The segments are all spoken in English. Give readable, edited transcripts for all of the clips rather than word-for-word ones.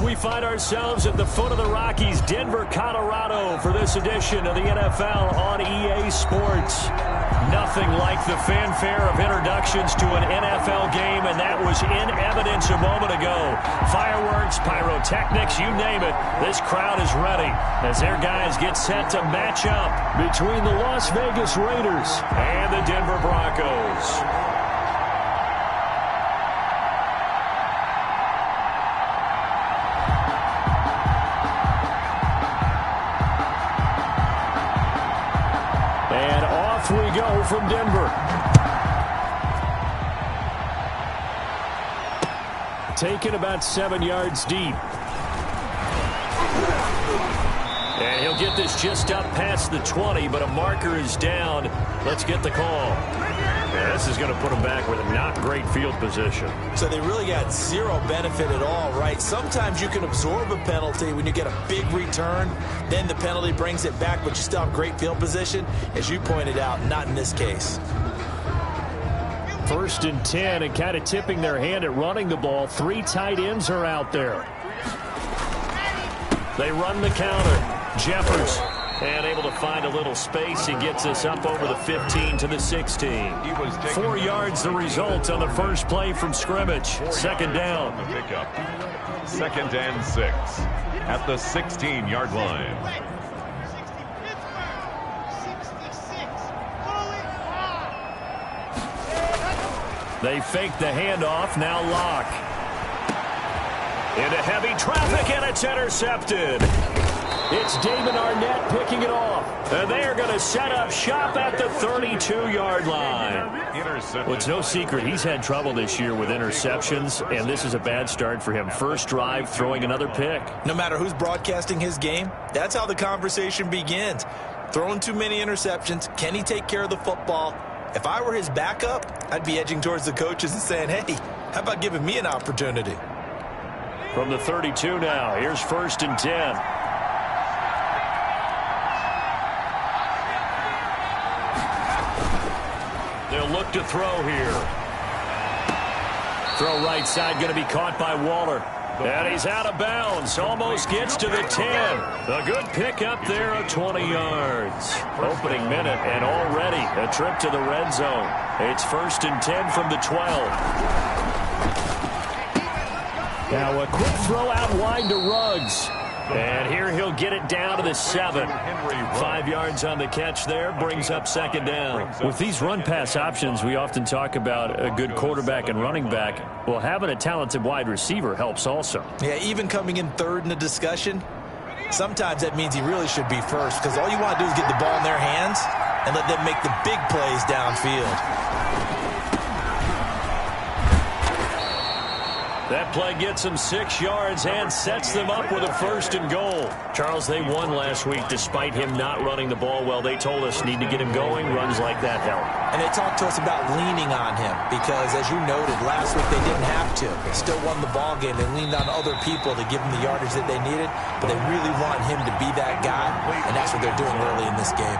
We find ourselves at the foot of the Rockies, Denver, Colorado, for this edition of the NFL on EA Sports. Nothing like the fanfare of introductions to an NFL game, and that was in evidence a moment ago. Fireworks, pyrotechnics, you name it. This crowd is ready as their guys get set to match up between the Las Vegas Raiders and the Denver Broncos. We go from Denver. Taken about 7 yards deep. And he'll get this just up past the 20, but a marker is down. Let's get the call. Yeah, this is going to put them back with a not great field position. So they really got zero benefit at all, right? Sometimes you can absorb a penalty when you get a big return. Then the penalty brings it back, but you still have great field position. As you pointed out, not in this case. 1st and 10, and kind of tipping their hand at running the ball. 3 tight ends are out there. They run the counter. Jeffers. And able to find a little space. He gets us up over the 15 to the 16. 4 yards the result on the first play from scrimmage. 2nd down. Pickup. 2nd and 6 at the 16-yard line. They fake the handoff. Now Locke. Into heavy traffic, and it's intercepted. It's Damon Arnett picking it off. And they are going to set up shop at the 32-yard line. Well, it's no secret he's had trouble this year with interceptions, and this is a bad start for him. First drive, throwing another pick. No matter who's broadcasting his game, that's how the conversation begins. Throwing too many interceptions. Can he take care of the football? If I were his backup, I'd be edging towards the coaches and saying, hey, how about giving me an opportunity? From the 32 now, here's 1st and 10. They'll look to throw here. Throw right side, going to be caught by Waller. And he's out of bounds. Almost gets to the 10. A good pick up there of 20 yards. Opening minute, and already a trip to the red zone. It's 1st and 10 from the 12. Now a quick throw out wide to Ruggs. And here he'll get it down to the 7. 5 yards on the catch there, brings up 2nd down. With these run-pass options, we often talk about a good quarterback and running back. Well, having a talented wide receiver helps also. Yeah, even coming in 3rd in the discussion, sometimes that means he really should be first, because all you want to do is get the ball in their hands and let them make the big plays downfield. That play gets them 6 yards and sets them up with a 1st and goal. Charles, they won last week despite him not running the ball well. They told us need to get him going. Runs like that help. And they talked to us about leaning on him because, as you noted, last week they didn't have to. They still won the ball game. They leaned on other people to give them the yardage that they needed, but they really want him to be that guy, and that's what they're doing early in this game.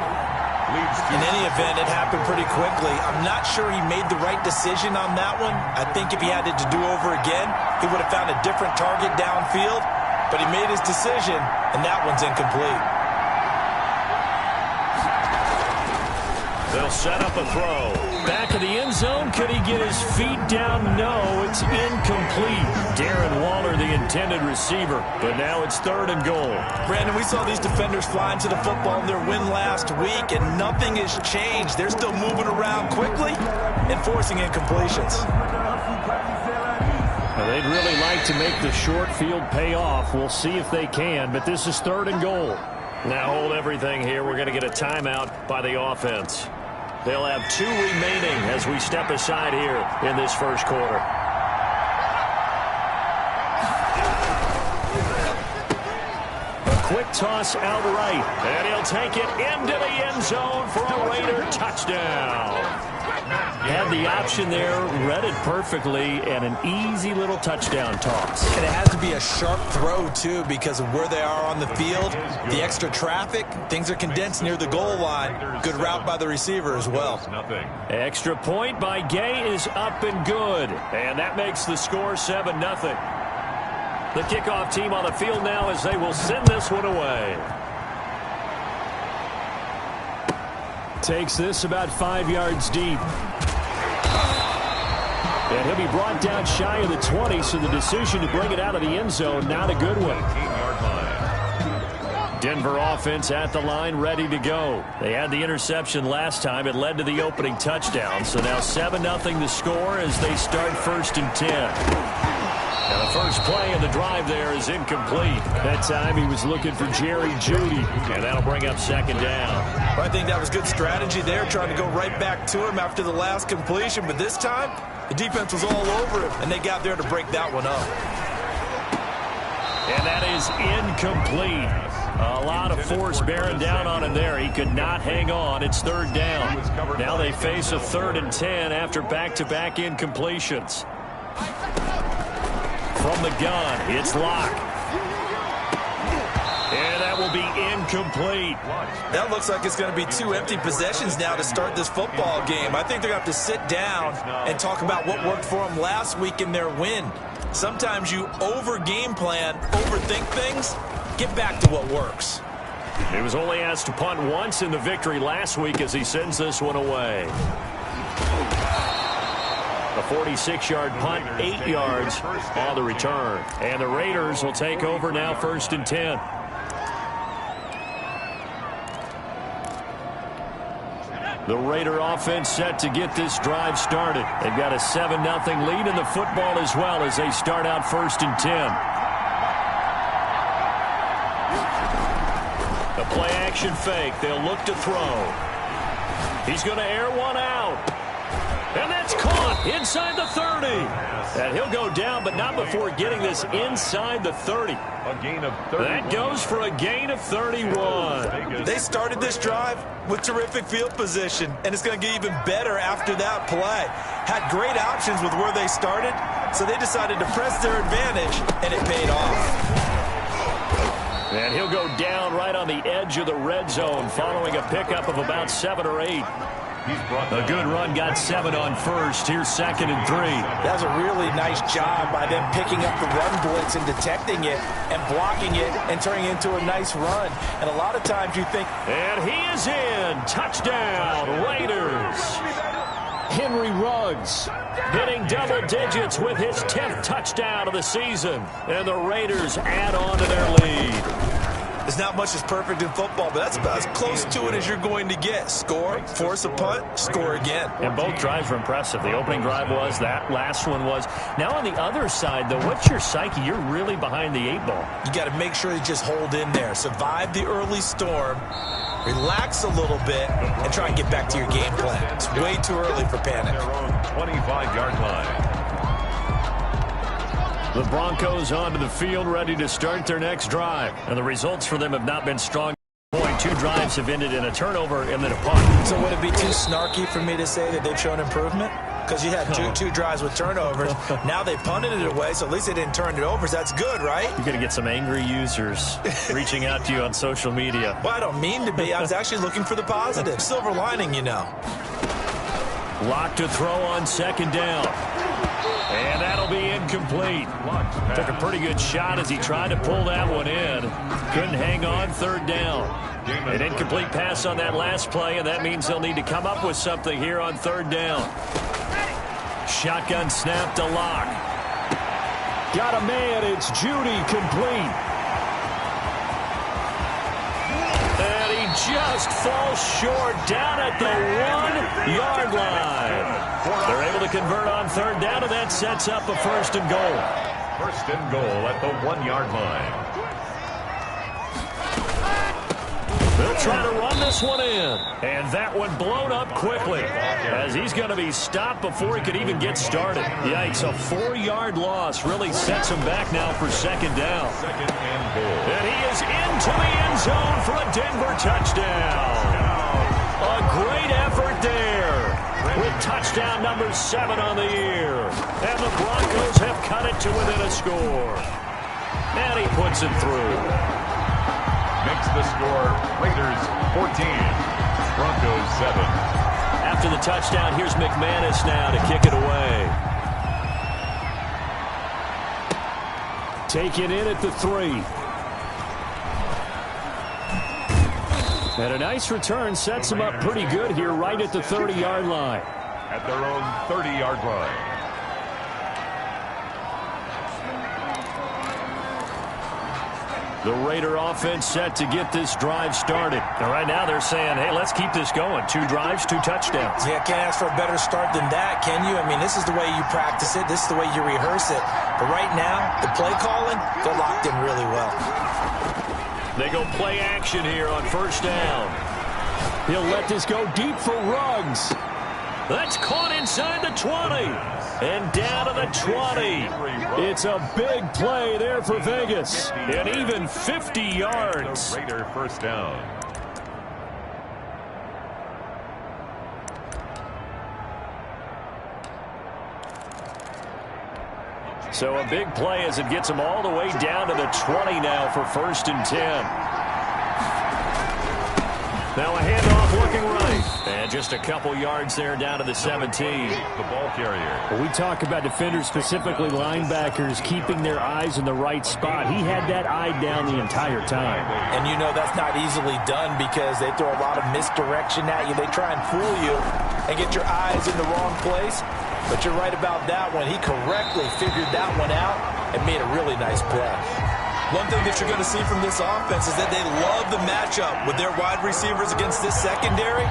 In any event, it happened pretty quickly. I'm not sure he made the right decision on that one. I think if he had it to do over again, he would have found a different target downfield. But he made his decision, and that one's incomplete. They'll set up a throw. Back of the end zone. Could he get his feet down? No, it's incomplete. Darren Waller, the intended receiver. But now it's 3rd and goal. Brandon, we saw these defenders flying to the football in their win last week, and nothing has changed. They're still moving around quickly and forcing incompletions. Well, they'd really like to make the short field pay off. We'll see if they can, but this is 3rd and goal. Now hold everything here. We're going to get a timeout by the offense. They'll have 2 remaining as we step aside here in this first quarter. A quick toss out right, and he'll take it into the end zone for a Raider touchdown. Had the option there, read it perfectly, and an easy little touchdown toss. And it has to be a sharp throw, too, because of where they are on the field. The extra traffic, things are condensed near the goal line. Good route by the receiver as well. Extra point by Gay is up and good. And that makes the score 7-0. The kickoff team on the field now as they will send this one away. Takes this about 5 yards deep. And he'll be brought down shy of the 20, so the decision to bring it out of the end zone, not a good one. Denver offense at the line, ready to go. They had the interception last time. It led to the opening touchdown. So now 7-0 the score as they start 1st and 10. And the first play of the drive there is incomplete. That time he was looking for Jerry Jeudy, and that'll bring up 2nd down. I think that was good strategy there, trying to go right back to him after the last completion. But this time, the defense was all over him, and they got there to break that one up. And that is incomplete. A lot of force bearing down on him there. He could not hang on. It's 3rd down. Now they face a 3rd and 10 after back-to-back incompletions. From the gun, it's Locke. And that will be incomplete. That looks like it's going to be 2 empty possessions now to start this football game. I think they're going to have to sit down and talk about what worked for them last week in their win. Sometimes you over-game plan, overthink things. Get back to what works. He was only asked to punt once in the victory last week as he sends this one away. A 46-yard punt, 8 yards on the return. And the Raiders will take over now 1st and 10. The Raider offense set to get this drive started. They've got a 7-0 lead in the football as well as they start out 1st and 10. A play-action fake. They'll look to throw. He's going to air one out. And that's caught inside the 30. And he'll go down, but not before getting this inside the 30. A gain of 31. That goes for a gain of 31. They started this drive with terrific field position, and it's going to get even better after that play. Had great options with where they started, so they decided to press their advantage, and it paid off. And he'll go down right on the edge of the red zone following a pickup of about 7 or 8. A good run, got 7 on first. Here's 2nd and 3. That was a really nice job by them picking up the run blitz and detecting it and blocking it and turning it into a nice run. And a lot of times you think... And he is in. Touchdown, Raiders. Henry Ruggs hitting double digits with his 10th touchdown of the season. And the Raiders add on to their lead. There's not much that's perfect in football, but that's about as close to it as you're going to get. Score, force a punt, score again. And both drives were impressive. The opening drive was, that last one was. Now on the other side, though, what's your psyche? You're really behind the 8 ball. You got to make sure you just hold in there. Survive the early storm. Relax a little bit and try and get back to your game plan. It's way too early for panic. Their own 25-yard line. The Broncos onto the field, ready to start their next drive. And the results for them have not been strong. 2 drives have ended in a turnover and then a punt. So would it be too snarky for me to say that they've shown improvement? Because you had two drives with turnovers. Now they punted it away, so at least they didn't turn it over. So that's good, right? You're going to get some angry users reaching out to you on social media. Well, I don't mean to be. I was actually looking for the positive. Silver lining, you know. Lock to throw on 2nd down. And that'll be incomplete. Took a pretty good shot as he tried to pull that one in. Couldn't hang on, 3rd down. An incomplete pass on that last play, and that means they'll need to come up with something here on 3rd down. Shotgun snap to Locke. Got a man, it's Jeudy, complete. And he just falls short down at the 1-yard line. They're able to convert on 3rd down, and that sets up a 1st and goal. 1st and goal at the 1-yard line. They'll try to run this one in. And that one blown up quickly as he's going to be stopped before he could even get started. Yikes, a 4-yard loss really sets him back now for 2nd down. 2nd and goal. And he is into the end zone for a Denver touchdown. A great effort there with touchdown number 7 on the year. And the Broncos have cut it to within a score. And he puts it through. Makes the score Raiders 14, Broncos 7. After the touchdown, here's McManus now to kick it away. Taken in at the 3. And a nice return sets them up pretty good here right at the 30-yard line. At their own 30-yard line. The Raider offense set to get this drive started. And right now they're saying, hey, let's keep this going. 2 drives, 2 touchdowns. Yeah, can't ask for a better start than that, can you? I mean, this is the way you practice it. This is the way you rehearse it. But right now, the play calling, they're locked in really well. They go play action here on first down. He'll let this go deep for Ruggs. That's caught inside the 20. And down to the 20. It's a big play there for Vegas. And even 50 yards. Raider first down. So a big play as it gets them all the way down to the 20 now for 1st and 10. Now a handoff looking right. And just a couple yards there down to the 17. The ball carrier. When we talk about defenders, specifically linebackers, keeping their eyes in the right spot, he had that eye down the entire time. And you know that's not easily done because they throw a lot of misdirection at you. They try and fool you and get your eyes in the wrong place. But you're right about that one. He correctly figured that one out and made a really nice play. One thing that you're going to see from this offense is that they love the matchup with their wide receivers against this secondary.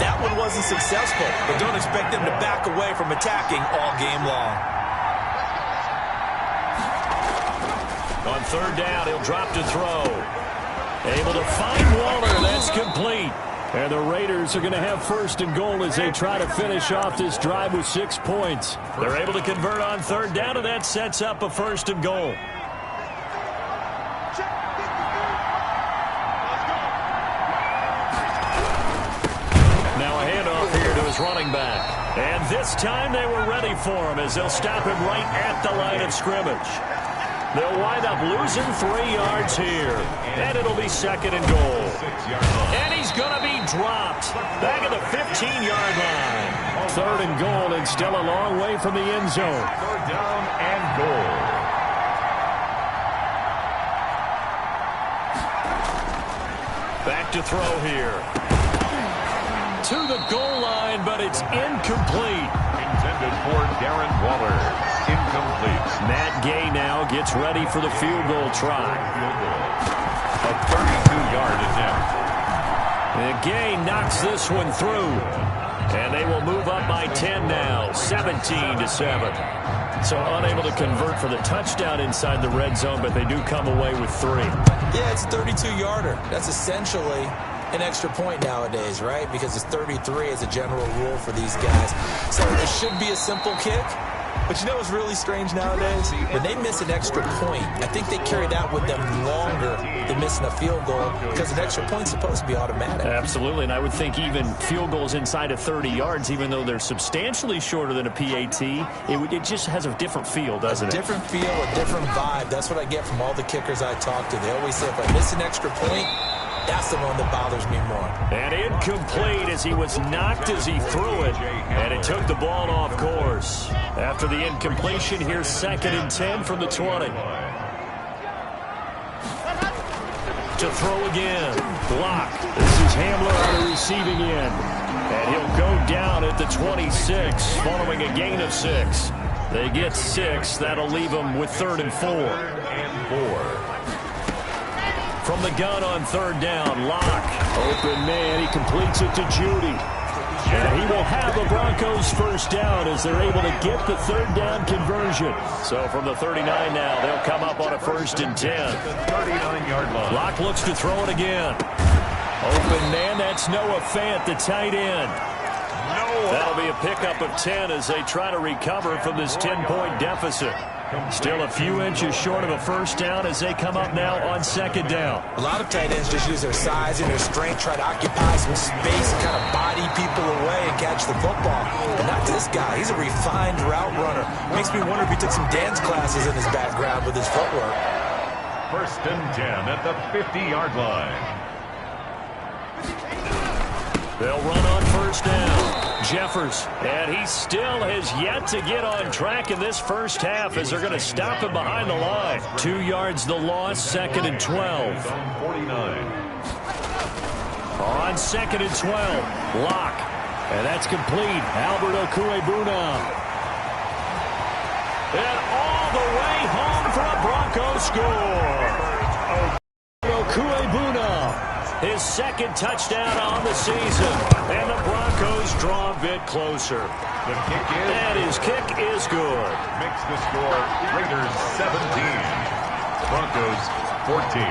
That one wasn't successful, but don't expect them to back away from attacking all game long. On 3rd down, he'll drop to throw. Able to find Waller. That's complete. And the Raiders are going to have 1st and goal as they try to finish off this drive with 6 points. They're able to convert on 3rd down, and that sets up a 1st and goal. Now a handoff here to his running back. And this time they were ready for him as they'll stop him right at the line of scrimmage. They'll wind up losing 3 yards here. And it'll be 2nd and goal. And he's going to be dropped back at the 15-yard line. 3rd and goal and still a long way from the end zone. 3rd down and goal. Back to throw here. To the goal line, but it's incomplete. Intended for Darren Waller. Incomplete. Matt Gay now gets ready for the field goal try. A 32-yard attempt. And Gay knocks this one through. And they will move up by 10 now, 17-7. So unable to convert for the touchdown inside the red zone, but they do come away with 3. Yeah, it's a 32-yarder. That's essentially an extra point nowadays, right? Because it's 33 as a general rule for these guys. So it should be a simple kick. But you know what's really strange nowadays? When they miss an extra point, I think they carry that with them longer than missing a field goal because an extra point's supposed to be automatic. Absolutely, and I would think even field goals inside of 30 yards, even though they're substantially shorter than a PAT, it just has a different feel, doesn't it? A different feel, a different vibe. That's what I get from all the kickers I talk to. They always say if I miss an extra point, that's the one that bothers me more. And incomplete as he was knocked as he threw it, and it took the ball off course. After the incompletion, here's 2nd and 10 from the 20. To throw again. Block. This is Hamler on the receiving end. And he'll go down at the 26 following a gain of 6. They get 6. That'll leave them with 3rd and 4. From the gun on 3rd down, Locke. Open man, he completes it to Judy. And he will have the Broncos 1st down as they're able to get the 3rd down conversion. So from the 39 now, they'll come up on a 1st and 10. 39-yard line. Locke looks to throw it again. Open man, that's Noah Fant, the tight end. That'll be a pickup of 10 as they try to recover from this 10-point deficit. Still a few inches short of a 1st down as they come up now on 2nd down. A lot of tight ends just use their size and their strength, try to occupy some space and kind of body people away and catch the football. But not this guy. He's a refined route runner. Makes me wonder if he took some dance classes in his background with his footwork. 1st and 10 at the 50-yard line. They'll run on 1st down. Jeffers. And he still has yet to get on track in this first half as they're going to stop him behind the line. 2 yards the loss, 2nd and 12. 49. On 2nd and 12, Locke. And that's complete. Albert Okwuegbunam. And all the way home for a Broncos score. Okwuegbunam, his 2nd touchdown on the season. And the Broncos draw a bit closer. The kick is. And his kick is good. Makes the score Raiders 17. Broncos 14.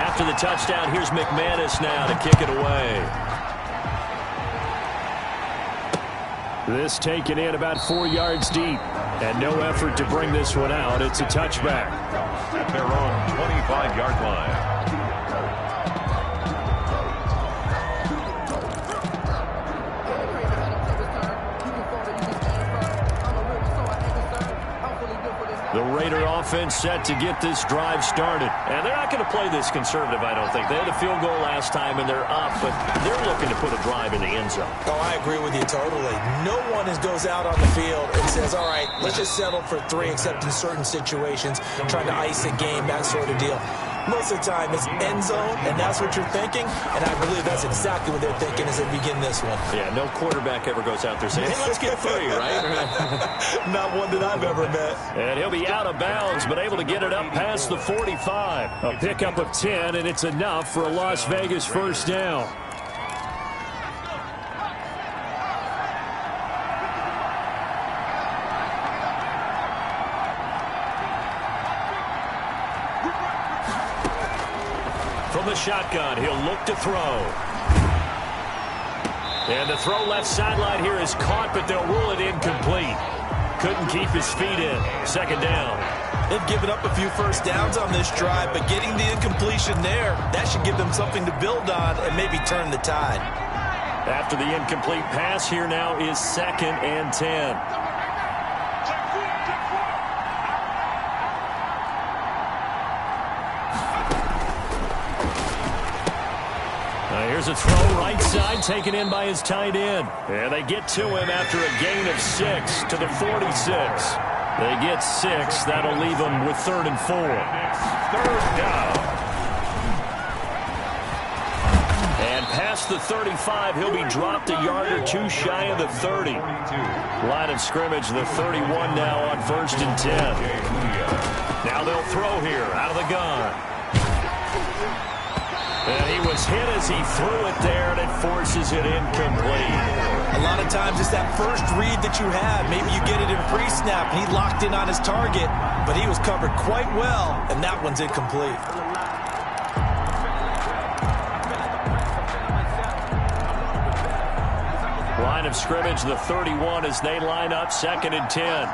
After the touchdown, here's McManus now to kick it away. This taken in about 4 yards deep. And no effort to bring this one out. It's a touchback. At their own 25-yard line. The Raider offense set to get this drive started. And they're not going to play this conservative, I don't think. They had a field goal last time, and they're up, but they're looking to put a drive in the end zone. Oh, I agree with you totally. No one goes out on the field and says, all right, let's just settle for 3, except in certain situations, trying to ice a game, that sort of deal. Most of the time, it's end zone, and that's what you're thinking, and I believe that's exactly what they're thinking as they begin this one. Yeah, no quarterback ever goes out there saying, hey, let's get 3, right? Not one that I've ever met. And he'll be out of bounds, but able to get it up past the 45. A pickup of 10, and it's enough for a Las Vegas first down. From the shotgun, he'll look to throw. And the throw left sideline here is caught, but they'll rule it incomplete. Couldn't keep his feet in. 2nd down. They've given up a few first downs on this drive, but getting the incompletion there, that should give them something to build on and maybe turn the tide. After the incomplete pass, here now is 2nd and 10. Here's a throw right side taken in by his tight end. And they get to him after a gain of 6 to the 46. They get 6. That'll leave them with 3rd and 4. 3rd down. And past the 35, he'll be dropped a yard or 2 shy of the 30. Line of scrimmage, the 31 now on 1st and 10. Now they'll throw here out of the gun. And he was hit as he threw it there, and it forces it incomplete. A lot of times it's that first read that you have. Maybe you get it in pre-snap, and he locked in on his target, but he was covered quite well, and that one's incomplete. Line of scrimmage, the 31 as they line up, 2nd and 10.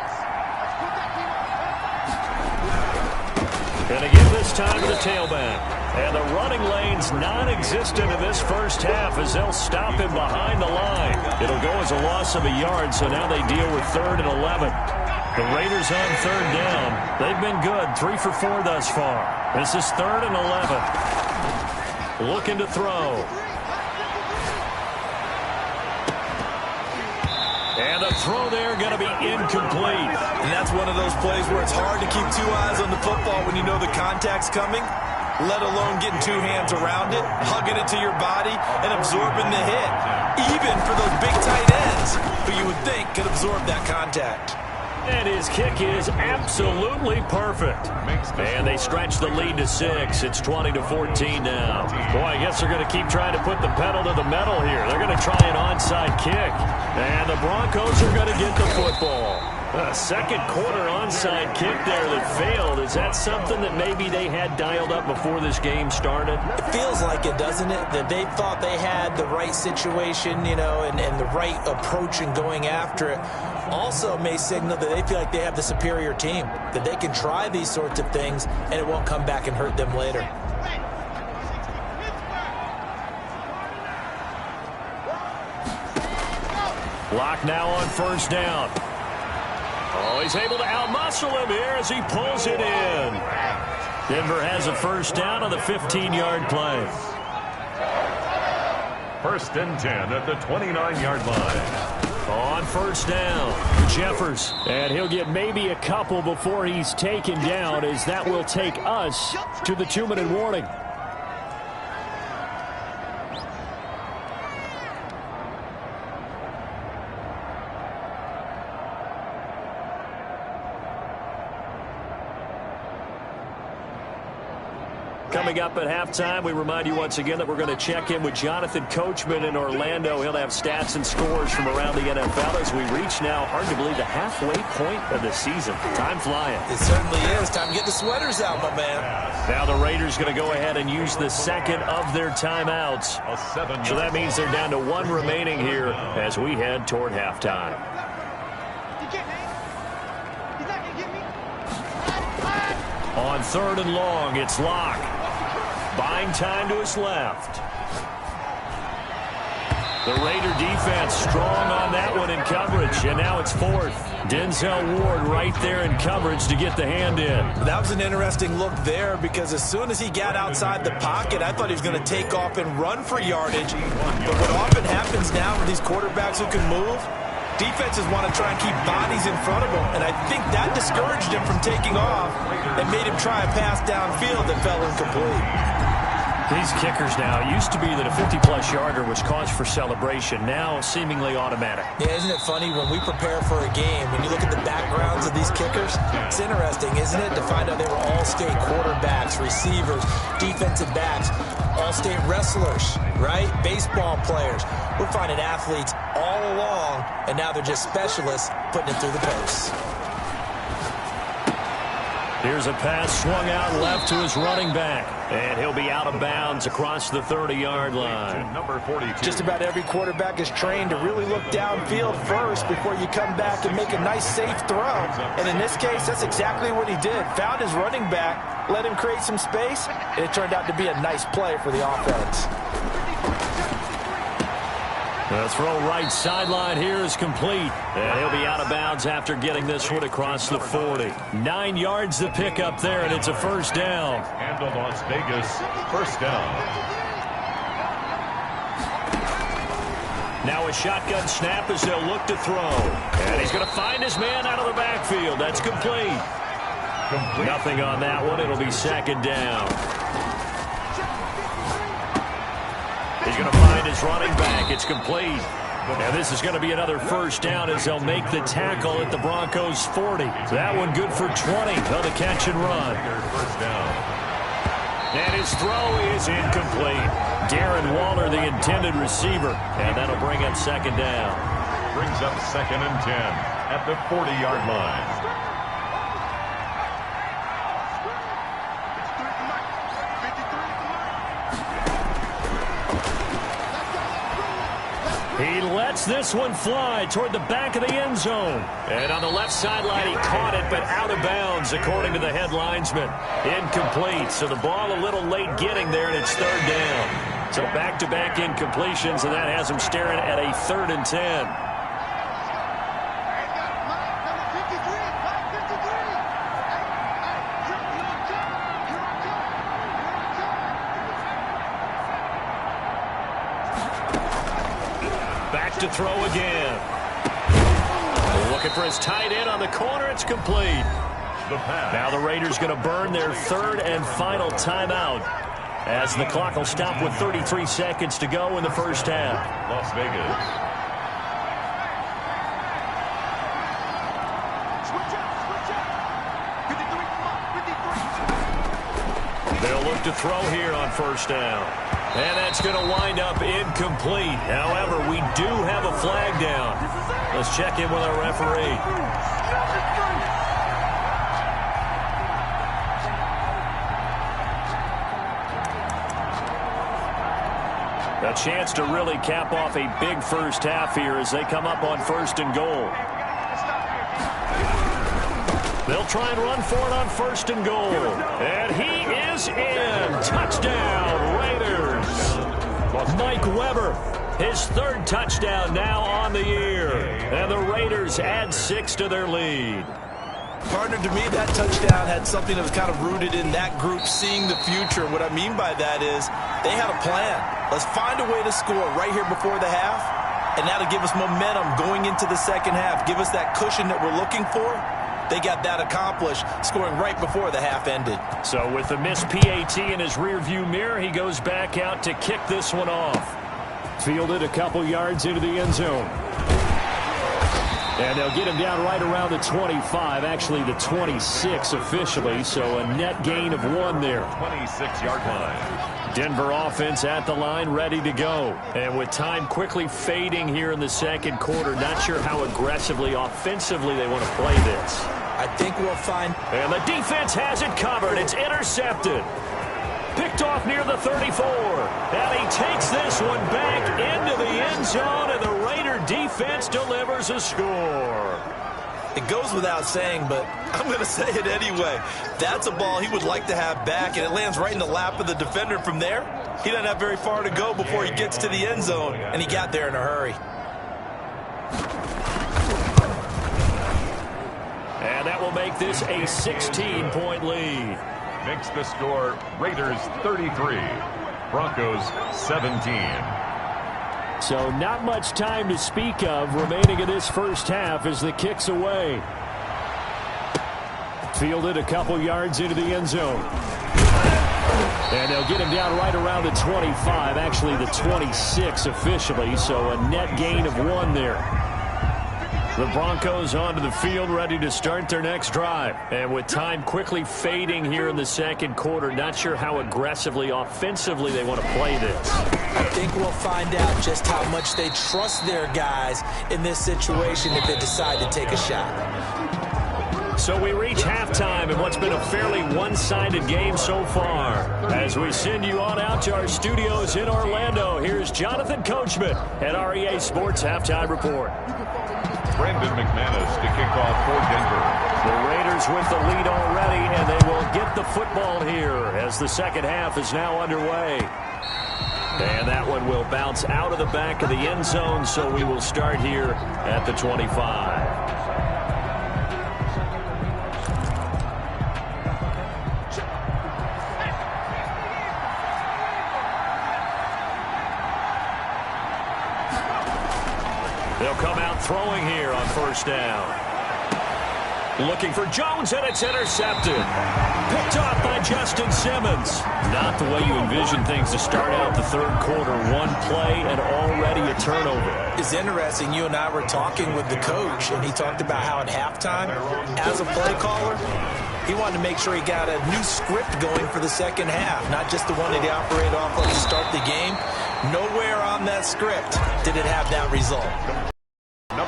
And again this time to the tailback. And the running lane's non-existent in this first half as they'll stop him behind the line. It'll go as a loss of a yard, so now they deal with 3rd and 11. The Raiders on 3rd down. They've been good, 3 for 4 thus far. This is 3rd and 11. Looking to throw. And the throw there going to be incomplete. And that's one of those plays where it's hard to keep 2 eyes on the football when you know the contact's coming, let alone getting 2 hands around it, hugging it to your body, and absorbing the hit. Even for those big tight ends, who you would think could absorb that contact. And his kick is absolutely perfect. And they stretch the lead to 6. It's 20-14 now. Boy, I guess they're going to keep trying to put the pedal to the metal here. They're going to try an onside kick. And the Broncos are going to get the football. A second quarter onside kick there that failed. Is that something that maybe they had dialed up before this game started? It feels like it, doesn't it? That they thought they had the right situation, you know, and the right approach in going after it. Also may signal that they feel like they have the superior team, that they can try these sorts of things and it won't come back and hurt them later. Locke now on 1st down. Oh, he's able to outmuscle him here as he pulls it in. Denver has a 1st down on the 15-yard play. First and 10 at the 29-yard line. On first down, Jeffers. And he'll get maybe a couple before he's taken down, as that will take us to the 2-minute warning. Coming up at halftime, we remind you once again that we're going to check in with Jonathan Coachman in Orlando. He'll have stats and scores from around the NFL as we reach now, hard to believe, the halfway point of the season. Time flying. It certainly is. Time to get the sweaters out, my man. Now the Raiders going to go ahead and use the second of their timeouts. So that means they're down to one remaining here as we head toward halftime. On third and long, it's Locke. Buying time to his left. The Raider defense strong on that one in coverage, and now it's fourth. Denzel Ward right there in coverage to get the hand in. That was an interesting look there, because as soon as he got outside the pocket, I thought he was going to take off and run for yardage. But what often happens now with these quarterbacks who can move, defenses want to try and keep bodies in front of him, and I think that discouraged him from taking off and made him try a pass downfield that fell incomplete. These kickers now, it used to be that a 50-plus yarder was cause for celebration, now seemingly automatic. Yeah, isn't it funny when we prepare for a game, when you look at the backgrounds of these kickers, it's interesting, isn't it, to find out they were all-state quarterbacks, receivers, defensive backs, all-state wrestlers, right? Baseball players. We're finding athletes all along, and now they're just specialists putting it through the posts. Here's a pass swung out left to his running back. And he'll be out of bounds across the 30-yard line. Number 42. Just about every quarterback is trained to really look downfield first before you come back and make a nice, safe throw. And in this case, that's exactly what he did. Found his running back, let him create some space, and it turned out to be a nice play for the offense. The throw right sideline here is complete. And he'll be out of bounds after getting this one across the 40. 9 yards to pick up there, and it's a first down. And the Las Vegas first down. Now a shotgun snap as they'll look to throw. And he's going to find his man out of the backfield. That's complete. Nothing on that one. It'll be second down. He's going to find his running back. It's complete. And this is going to be another first down as they'll make the tackle at the Broncos 40. That one good for 20 on the catch and run. First down. And his throw is incomplete. Darren Waller, the intended receiver. And that'll bring up second down. Brings up second and 10 at the 40-yard line. He lets this one fly toward the back of the end zone. And on the left sideline, he caught it, but out of bounds, according to the head linesman. Incomplete. So the ball a little late getting there, and it's third down. So back-to-back incompletions, and that has him staring at a 3rd and 10. To throw again. Looking for his tight end on the corner. It's complete. Now the Raiders going to burn their 3rd and final timeout as the clock will stop with 33 seconds to go in the first half. Las Vegas. They'll look to throw here on first down. And that's going to wind up incomplete. However, we do have a flag down. Let's check in with our referee. A chance to really cap off a big first half here as they come up on 1st and goal. They'll try and run for it on 1st and goal. And he is in. Touchdown, Raiders. Mike Weber, his 3rd touchdown now on the year. And the Raiders add 6 to their lead. Partner, to me, that touchdown had something that was kind of rooted in that group seeing the future. What I mean by that is they had a plan. Let's find a way to score right here before the half, and that'll give us momentum going into the second half. Give us that cushion that we're looking for. They got that accomplished, scoring right before the half ended. So with the missed PAT in his rearview mirror, he goes back out to kick this one off. Fielded a couple yards into the end zone. And they'll get him down right around the 25, actually the 26 officially, so a net gain of 1 there. 26-yard line. Denver offense at the line, ready to go. And with time quickly fading here in the second quarter, not sure how aggressively, offensively they want to play this. I think we'll find... And the defense has it covered. It's intercepted. Picked off near the 34. And he takes this one back into the end zone, and the Raider defense delivers a score. It goes without saying, but I'm going to say it anyway. That's a ball he would like to have back, and it lands right in the lap of the defender from there. He doesn't have very far to go before he gets to the end zone, and he got there in a hurry. And that will make this a 16-point lead. Makes the score Raiders 33, Broncos 17. So not much time to speak of remaining in this first half as the kick's away. Fielded a couple yards into the end zone. And they'll get him down right around the 25, actually the 26 officially, so a net gain of 1 there. The Broncos onto the field, ready to start their next drive. And with time quickly fading here in the second quarter, not sure how aggressively, offensively they want to play this. I think we'll find out just how much they trust their guys in this situation if they decide to take a shot. So we reach halftime in what's been a fairly one-sided game so far. As we send you on out to our studios in Orlando, here's Jonathan Coachman at REA Sports Halftime Report. Brandon McManus to kick off for Denver. The Raiders with the lead already, and they will get the football here as the second half is now underway. And that one will bounce out of the back of the end zone, so we will start here at the 25. They'll come out throwing here on first down. Looking for Jones, and it's intercepted. Picked off by Justin Simmons. Not the way you envision things to start out the third quarter. One play and already a turnover. It's interesting. You and I were talking with the coach, and he talked about how at halftime, as a play caller, he wanted to make sure he got a new script going for the second half, not just the one that he operated off of to start the game. Nowhere on that script did it have that result.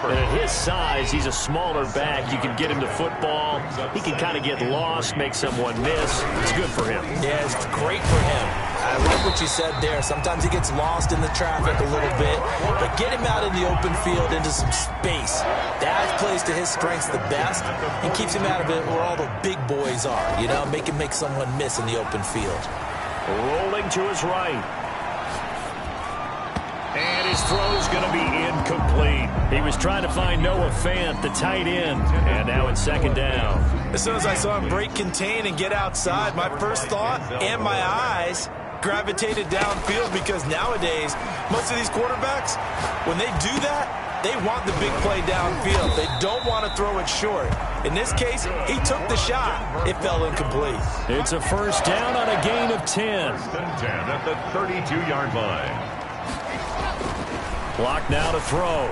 And at his size, he's a smaller back. You can get him to football. He can kind of get lost, make someone miss. It's good for him. Yeah, it's great for him. I like what you said there. Sometimes he gets lost in the traffic a little bit, but get him out in the open field into some space. That plays to his strengths the best and keeps him out of it where all the big boys are, you know, make him make someone miss in the open field. Rolling to his right. And his throw's going to be incomplete. He was trying to find Noah Fant, the tight end, and now it's second down. As soon as I saw him break contain and get outside, my first thought and my eyes gravitated downfield, because nowadays, most of these quarterbacks, when they do that, they want the big play downfield. They don't want to throw it short. In this case, he took the shot. It fell incomplete. It's a first down on a gain of 10. First and 10 at the 32-yard line. Clock now to throw.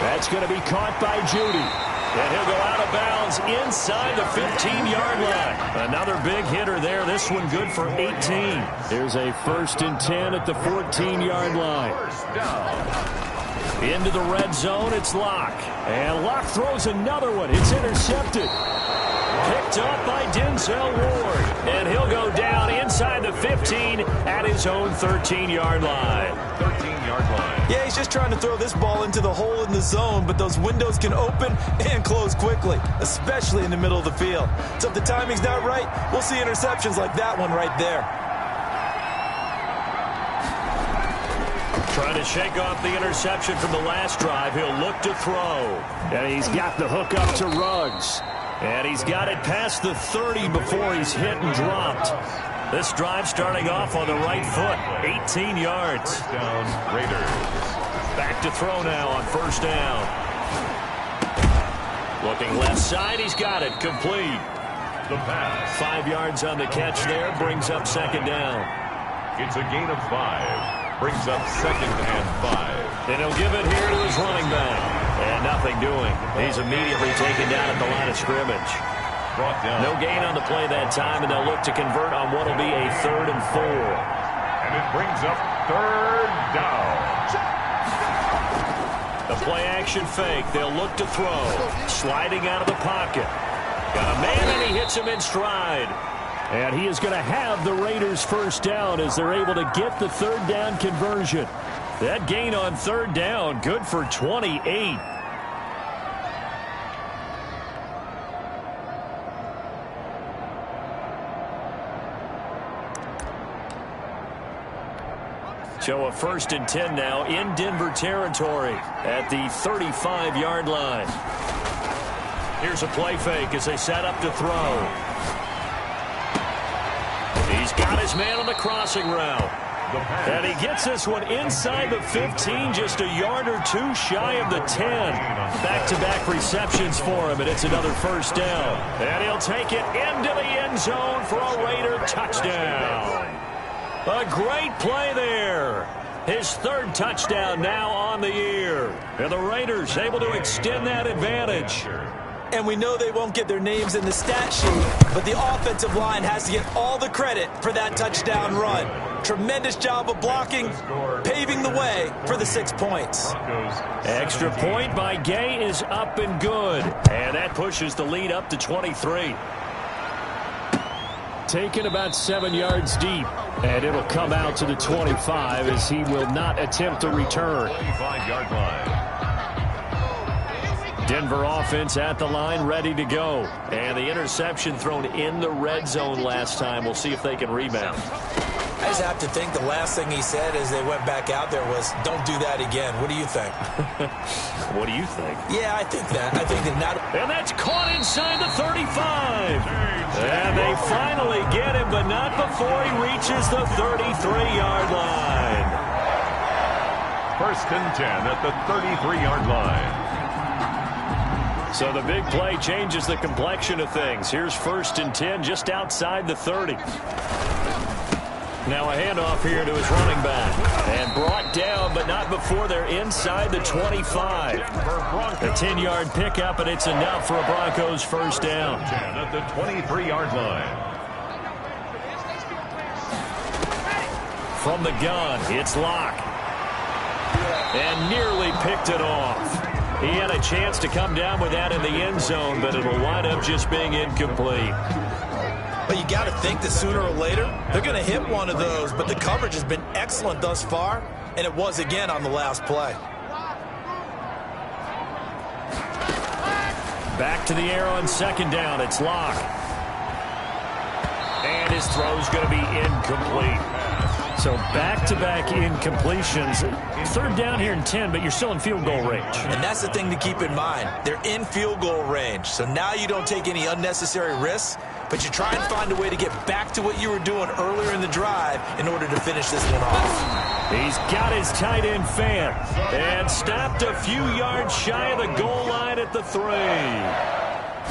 That's going to be caught by Judy. And he'll go out of bounds inside the 15-yard line. Another big hitter there. This one good for 18. There's a first and 10 at the 14-yard line. First down. Into the red zone, it's Locke. And Locke throws another one. It's intercepted. Picked up by Denzel Ward. And he'll go down inside the 15 at his own 13-yard line. 13-yard line. Yeah, he's just trying to throw this ball into the hole in the zone, but those windows can open and close quickly, especially in the middle of the field. So if the timing's not right, we'll see interceptions like that one right there. Trying to shake off the interception from the last drive. He'll look to throw. And he's got the hook up to Ruggs. And he's got it past the 30 before he's hit and dropped. This drive starting off on the right foot. 18 yards. First down, Raiders. Back to throw now on first down. Looking left side. He's got it. Complete. The pass. 5 yards on the catch there. Brings up second down. It's a gain of 5. Brings up second and 5. And he'll give it here to his running back. And nothing doing. He's immediately taken down at the line of scrimmage. Brought down. No gain on the play that time, and they'll look to convert on what will be a 3rd and 4. And it brings up 3rd down. The play action fake. They'll look to throw. Sliding out of the pocket. Got a man, and he hits him in stride. And he is going to have the Raiders first down as they're able to get the 3rd down conversion. That gain on 3rd down, good for 28. So a 1st and 10 now in Denver territory at the 35-yard line. Here's a play fake as they set up to throw. He's got his man on the crossing route. And he gets this one inside the 15, just a yard or 2 shy of the 10. Back-to-back receptions for him, and it's another first down. And he'll take it into the end zone for a Raider touchdown. A great play there. His 3rd touchdown now on the year. And the Raiders able to extend that advantage. And we know they won't get their names in the stat sheet, but the offensive line has to get all the credit for that touchdown run. Tremendous job of blocking, paving the way for the 6 points. Extra point by Gay is up and good. And that pushes the lead up to 23. Taken about 7 yards deep. And it'll come out to the 25 as he will not attempt a return. 25-yard line. Denver offense at the line, ready to go. And the interception thrown in the red zone last time. We'll see if they can rebound. I just have to think the last thing he said as they went back out there was, don't do that again. What do you think? What do you think? Yeah, I think that. I think that not. And that's caught inside the 35. And they finally get him, but not before he reaches the 33-yard line. 1st and 10 at the 33-yard line. So the big play changes the complexion of things. Here's 1st and 10 just outside the 30. Now a handoff here to his running back. And brought down, but not before they're inside the 25. A 10-yard pickup, and it's enough for a Broncos first down. 10 at the 23-yard line. From the gun, it's Locke. And nearly picked it off. He had a chance to come down with that in the end zone, but it'll wind up just being incomplete. But you got to think that sooner or later, they're going to hit one of those. But the coverage has been excellent thus far, and it was again on the last play. Back to the air on 2nd down. It's Locke. And his throw's going to be incomplete. So back-to-back incompletions. 3rd down here and 10, but you're still in field goal range. And that's the thing to keep in mind. They're in field goal range. So now you don't take any unnecessary risks, but you try and find a way to get back to what you were doing earlier in the drive in order to finish this one off. He's got his tight end fan and stopped a few yards shy of the goal line at the 3.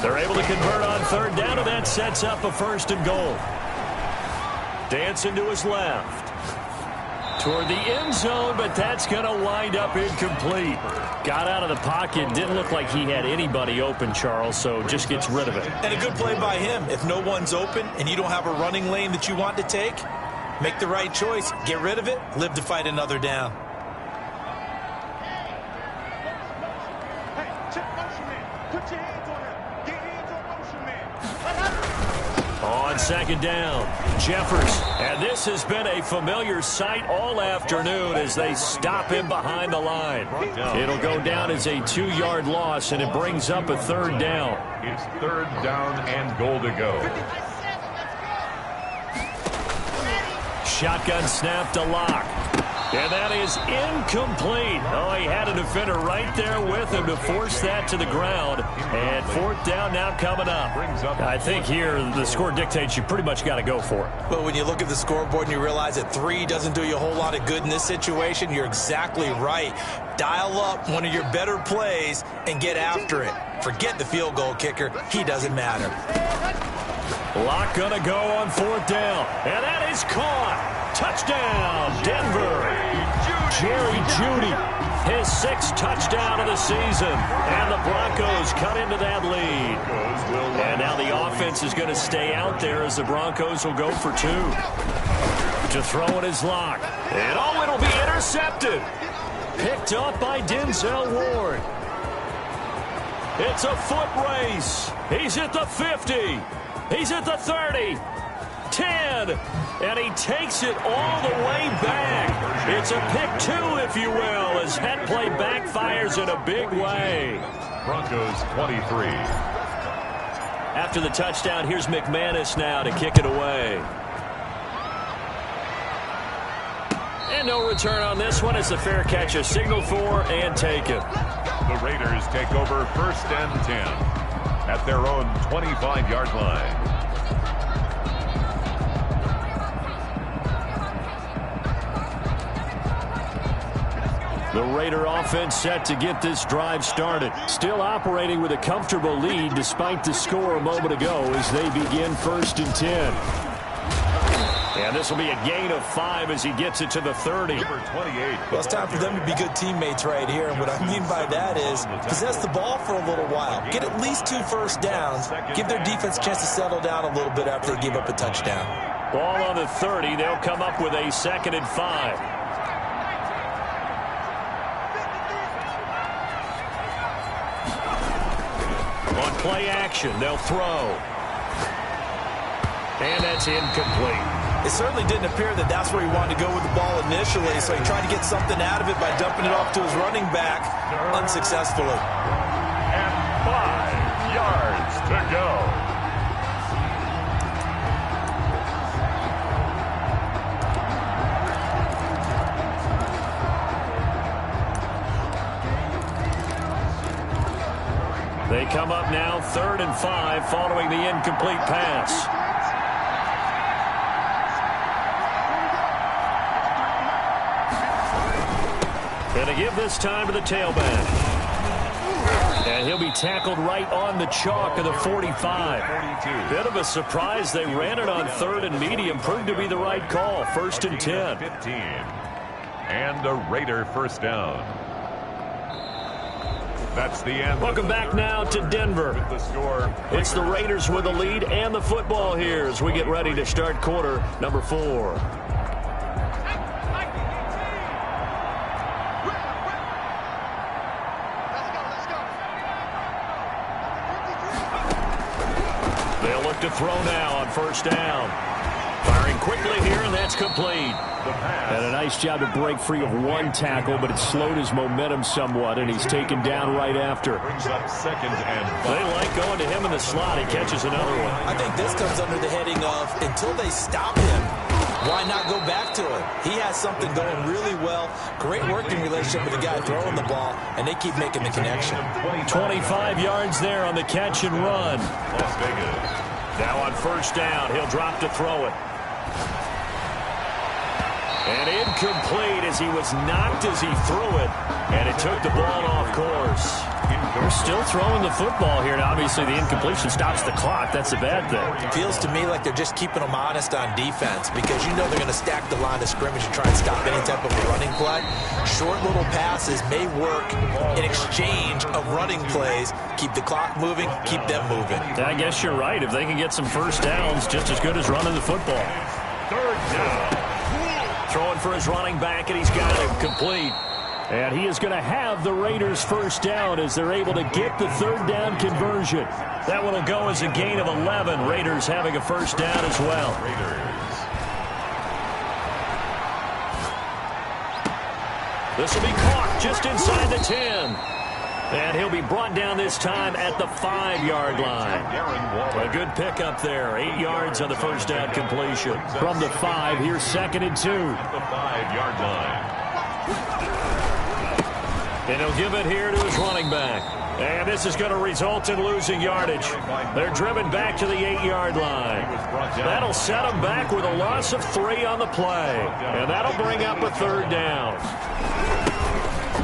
They're able to convert on 3rd down, and that sets up a 1st and goal. Dancing to his left. Toward the end zone, but that's going to wind up incomplete. Got out of the pocket. Didn't look like he had anybody open, Charles, so just gets rid of it. And a good play by him. If no one's open and you don't have a running lane that you want to take, make the right choice. Get rid of it. Live to fight another down. On 2nd down, Jeffers. And this has been a familiar sight all afternoon as they stop him behind the line. It'll go down as a 2-yard loss, and it brings up a 3rd down. It's 3rd down and goal to go. Shotgun snap to Locke. And that is incomplete. Oh, he had a defender right there with him to force that to the ground. And fourth down now coming up. I think here the score dictates you pretty much got to go for it. But when you look at the scoreboard and you realize that 3 doesn't do you a whole lot of good in this situation, you're exactly right. Dial up one of your better plays and get after it. Forget the field goal kicker. He doesn't matter. Lock gonna go on fourth down. And that is caught. Touchdown, Denver. Jerry Jeudy, his 6th touchdown of the season. And the Broncos cut into that lead. And now the offense is going to stay out there as the Broncos will go for 2. To throw it is Lock. And oh, it'll be intercepted. Picked up by Denzel Ward. It's a foot race. He's at the 50. He's at the 30. 10, and he takes it all the way back. It's a pick 2, if you will, as that play backfires in a big way. Broncos 23. After the touchdown, here's McManus now to kick it away. And no return on this one. It's a fair catch, a signal for, and taken. The Raiders take over 1st and 10 at their own 25-yard line. The Raider offense set to get this drive started. Still operating with a comfortable lead despite the score a moment ago as they begin 1st and 10. And this will be a gain of 5 as he gets it to the 30. Number 28. Well, it's time for them to be good teammates right here. And what I mean by that is possess the ball for a little while. Get at least 2 first downs. Give their defense a chance to settle down a little bit after they give up a touchdown. Ball on the 30. They'll come up with a 2nd and 5. On play action, they'll throw. And that's incomplete. It certainly didn't appear that that's where he wanted to go with the ball initially, so he tried to get something out of it by dumping it off to his running back unsuccessfully. And 5 yards to go. They come up now 3rd and 5 following the incomplete pass. Going to give this time to the tailback. And he'll be tackled right on the chalk of the 45. Bit of a surprise. They ran it on 3rd and medium. Proved to be the right call. 1st and 10. 15. And a Raider first down. That's the end. Welcome back now to Denver. With the score. It's the Raiders with the lead and the football here as we get ready to start quarter number 4. They'll look to throw now on 1st down. Firing quickly here, and that's complete. And a nice job to break free of 1 tackle, but it slowed his momentum somewhat, and he's taken down right after. Brings up 2nd and 5. They like going to him in the slot. He catches another one. I think this comes under the heading of until they stop him, why not go back to him? He has something going really well. Great working relationship with the guy throwing the ball, and they keep making the connection. 25 yards there on the catch and run. Las Vegas. Now on 1st down, he'll drop to throw it. And incomplete as he was knocked as he threw it. And it took the ball off course. They're still throwing the football here. Now, obviously, the incompletion stops the clock. That's a bad thing. It feels to me like they're just keeping them honest on defense because you know they're going to stack the line of scrimmage and try and stop any type of a running play. Short little passes may work in exchange of running plays. Keep the clock moving, keep them moving. I guess you're right. If they can get some first downs, just as good as running the football. 3rd down. Throwing for his running back, and he's got it complete. And he is going to have the Raiders first down as they're able to get the 3rd down conversion. That one will go as a gain of 11. Raiders having a first down as well. This will be caught just inside the 10. And he'll be brought down this time at the 5-yard line. A good pickup there. 8 yards on the first down completion. From the 5, here's 2nd and 2. At the 5-yard line. And he'll give it here to his running back. And this is going to result in losing yardage. They're driven back to the 8-yard line. That'll set them back with a loss of 3 on the play. And that'll bring up a 3rd down.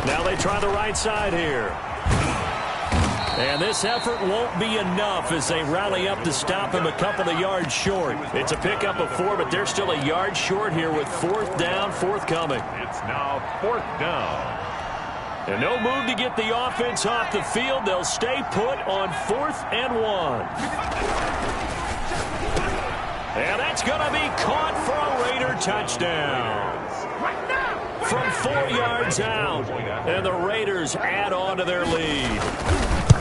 Now they try the right side here. And this effort won't be enough as they rally up to stop him a couple of yards short. It's a pickup of 4, but they're still a yard short here with 4th down forthcoming. It's now 4th down. And no move to get the offense off the field. They'll stay put on 4th and 1. And that's going to be caught for a Raider touchdown. From 4 yards out. And the Raiders add on to their lead.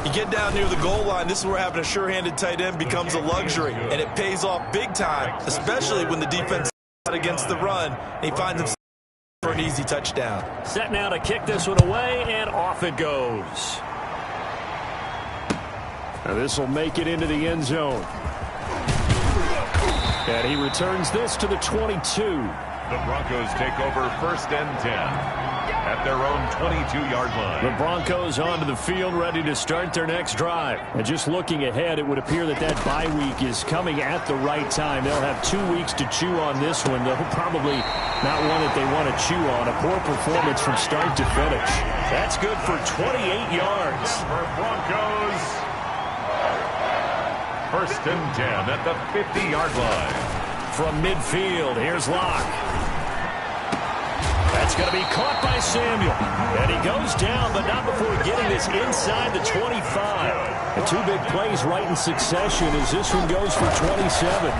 You get down near the goal line, this is where having a sure-handed tight end becomes a luxury. And it pays off big time, especially when the defense is out against the run. And he finds himself for an easy touchdown. Set now to kick this one away, and off it goes. Now this will make it into the end zone. And he returns this to the 22. The Broncos take over 1st and 10 at their own 22-yard line. The Broncos onto the field, ready to start their next drive. And just looking ahead, it would appear that bye week is coming at the right time. They'll have 2 weeks to chew on this one. They'll probably not one that they want to chew on. A poor performance from start to finish. That's good for 28 yards. For Broncos, 1st and 10 at the 50-yard line. From midfield, here's Locke. That's going to be caught by Samuel. And he goes down, but not before getting this inside the 25. And 2 big plays right in succession as this one goes for 27.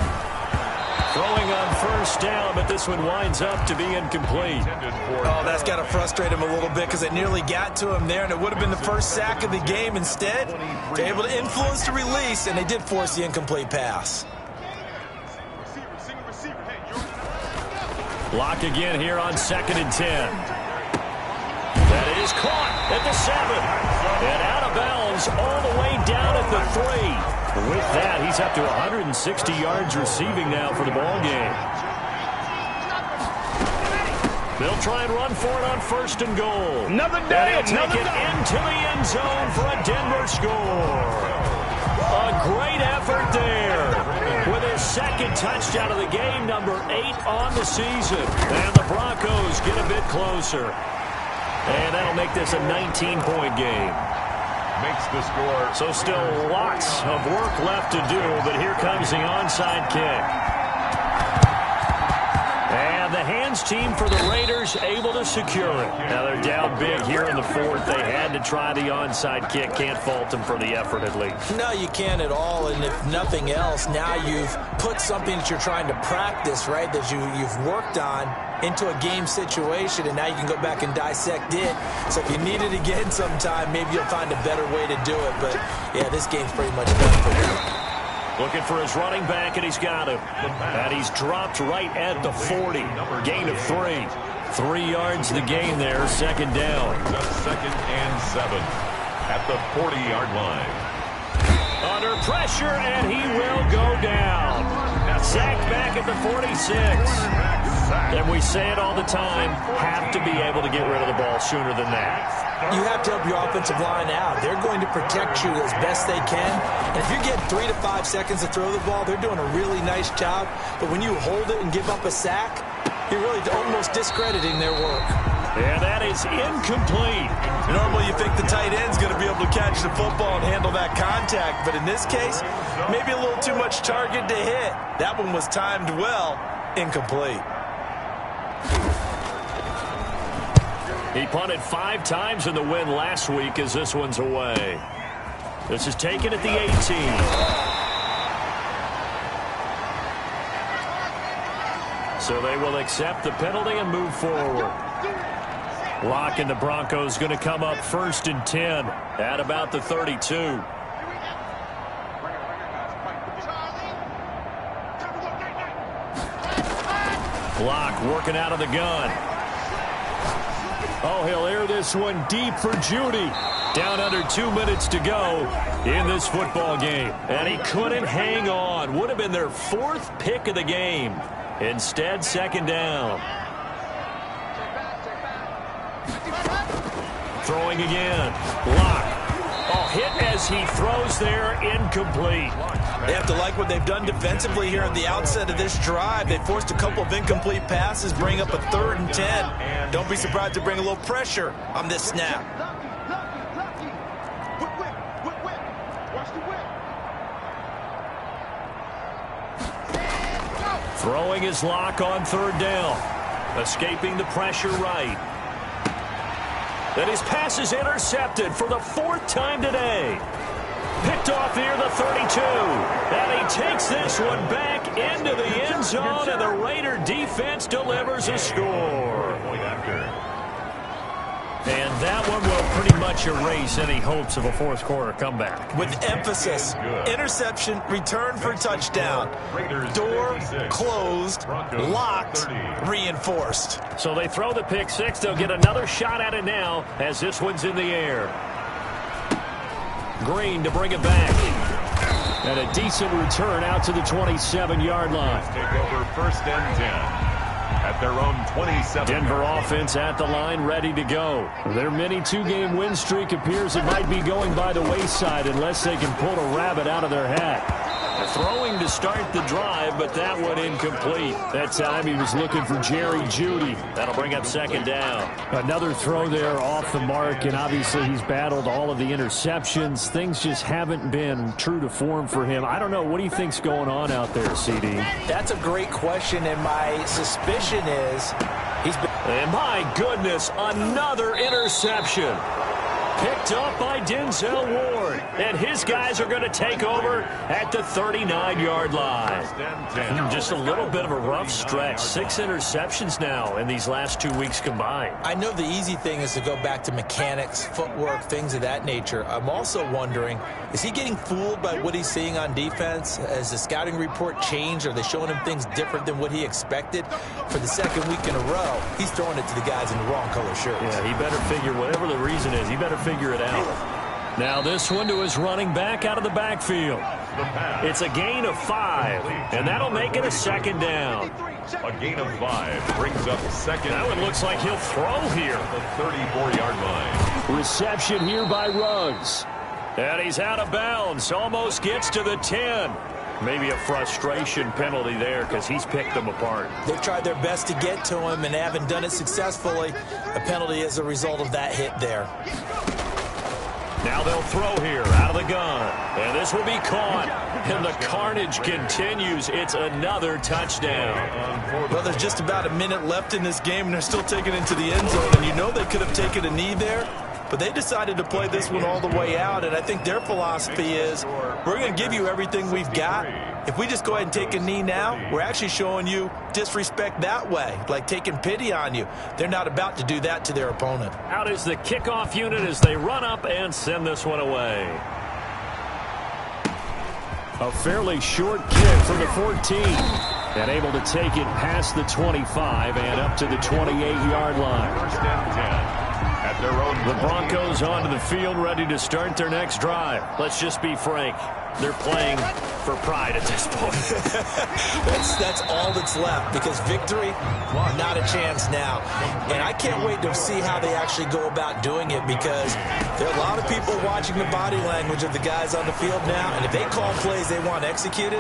Throwing on 1st down, but this one winds up to be incomplete. Oh, that's got to frustrate him a little bit because it nearly got to him there, and it would have been the first sack of the game. Instead, they're able to influence the release, and they did force the incomplete pass. Lock again here on 2nd and 10. That is caught at the 7. And out of bounds all the way down at the 3. With that, he's up to 160 yards receiving now for the ball game. They'll try and run for it on 1st and goal. Another day, and he'll take it into the end zone for a Denver score. A great effort there with his 2nd touchdown of the game, number 8 on the season. And the Broncos get a bit closer. And that'll make this a 19-point game. Makes the score. So still lots of work left to do, but here comes the onside kick. And the hands team for the Raiders able to secure it. Now they're down big here in the 4th. They had to try the onside kick. Can't fault them for the effort at least. No, you can't at all. And if nothing else, now you've put something that you're trying to practice, right, that you've worked on into a game situation, and now you can go back and dissect it. So if you need it again sometime, maybe you'll find a better way to do it. But, yeah, this game's pretty much done for you. Looking for his running back, and he's got him. And he's dropped right at the 40. Gain of 3. 3 yards the gain there, 2nd down. 2nd and 7 at the 40-yard line. Under pressure, and he will go down. Sacked back at the 46. And we say it all the time, have to be able to get rid of the ball sooner than that. You have to help your offensive line out. They're going to protect you as best they can. And if you get 3 to 5 seconds to throw the ball, they're doing a really nice job. But when you hold it and give up a sack, you're really almost discrediting their work. And that is incomplete. Normally you think the tight end's going to be able to catch the football and handle that contact. But in this case, maybe a little too much target to hit. That one was timed well. Incomplete. He punted 5 times in the win last week as this one's away. This is taken at the 18. So they will accept the penalty and move forward. Locke and the Broncos going to come up 1st and 10 at about the 32. Locke working out of the gun. Oh, he'll air this one deep for Judy. Down under 2 minutes to go in this football game. And he couldn't hang on. Would have been their 4th pick of the game. Instead, 2nd down. Throwing again. Locke. Oh, hit as he throws there, incomplete. They have to like what they've done defensively here at the outset of this drive. They forced a couple of incomplete passes, bring up a 3rd and 10. Don't be surprised to bring a little pressure on this snap. Throwing his Locke on 3rd down. Escaping the pressure right. And his pass is intercepted for the 4th time today. Picked off near the 32. And he takes this one back into the end zone, and the Raider defense delivers a score. And that one will pretty much erase any hopes of a 4th quarter comeback. With emphasis, interception, return for touchdown. Door closed, locked, reinforced. So they throw the pick 6. They'll get another shot at it now as this one's in the air. Green to bring it back. And a decent return out to the 27-yard line. Take over 1st and 10. At their own 27. Denver offense at the line, ready to go. Their mini 2-game win streak appears it might be going by the wayside unless they can pull a rabbit out of their hat. Throwing to start the drive, but that one incomplete. That time he was looking for Jerry Jeudy. That'll bring up 2nd down. Another throw there off the mark, and obviously he's battled all of the interceptions. Things just haven't been true to form for him. I don't know. What do you think's going on out there, CD? That's a great question, and my suspicion is he's been... And my goodness, another interception. Picked up by Denzel Ward. And his guys are going to take over at the 39-yard line. Just a little bit of a rough stretch. 6 interceptions now in these last 2 weeks combined. I know the easy thing is to go back to mechanics, footwork, things of that nature. I'm also wondering, is he getting fooled by what he's seeing on defense? Has the scouting report changed? Are they showing him things different than what he expected? For the 2nd week in a row, he's throwing it to the guys in the wrong color shirts. Yeah, he better figure, whatever the reason is, he better figure it out. Now this one to his running back out of the backfield. It's a gain of 5, and that'll make it a 2nd down. A gain of 5 brings up 2nd. That one looks like he'll throw here. The 34-yard line. Reception here by Ruggs. And he's out of bounds. Almost gets to the 10. Maybe a frustration penalty there because he's picked them apart. They've tried their best to get to him and haven't done it successfully. A penalty as a result of that hit there. Now they'll throw here out of the gun. And this will be caught. And the carnage continues. It's another touchdown. Well, there's just about a minute left in this game, and they're still taking it into the end zone. And you know they could have taken a knee there, but they decided to play this one all the way out. And I think their philosophy is, we're going to give you everything we've got. If we just go ahead and take a knee now, we're actually showing you disrespect that way, like taking pity on you. They're not about to do that to their opponent. Out is the kickoff unit as they run up and send this one away. A fairly short kick from the 14. And able to take it past the 25 and up to the 28-yard line. 1st and 10. At their own. The Broncos onto the field, ready to start their next drive. Let's just be frank. They're playing for pride at this point. That's all that's left, because victory, not a chance now. And I can't wait to see how they actually go about doing it, because there are a lot of people watching the body language of the guys on the field now, and if they call plays they want executed,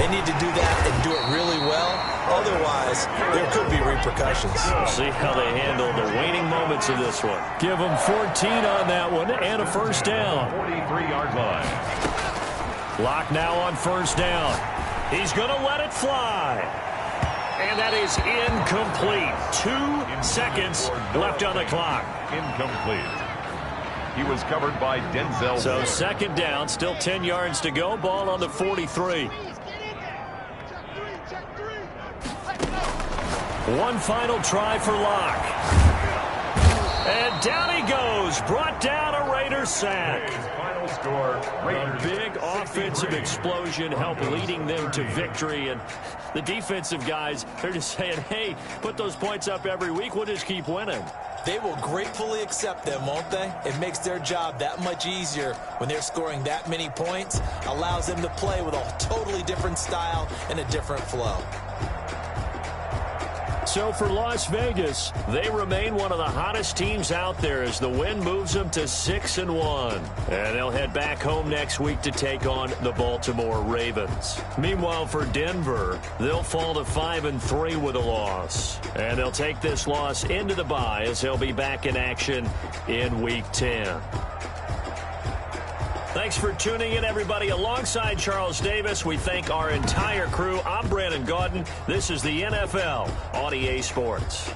they need to do that and do it really well. Otherwise, there could be repercussions. We'll see how they handle the waning moments of this one. Give them 14 on that one and a 1st down. 43-yard line. Locke now on 1st down. He's going to let it fly. And that is incomplete. 2 seconds left on the clock. Incomplete. He was covered by Denzel. So 2nd down, still 10 yards to go. Ball on the 43. One final try for Locke. And down he goes. Brought down a Raiders sack. Final score. A big offensive explosion helped leading them to victory. And the defensive guys, they're just saying, hey, put those points up every week. We'll just keep winning. They will gratefully accept them, won't they? It makes their job that much easier when they're scoring that many points. Allows them to play with a totally different style and a different flow. So for Las Vegas, they remain one of the hottest teams out there as the win moves them to 6-1. And they'll head back home next week to take on the Baltimore Ravens. Meanwhile, for Denver, they'll fall to 5-3 with a loss. And they'll take this loss into the bye as they'll be back in action in Week 10. Thanks for tuning in, everybody. Alongside Charles Davis, we thank our entire crew. I'm Brandon Gaudin. This is the NFL on EA Sports.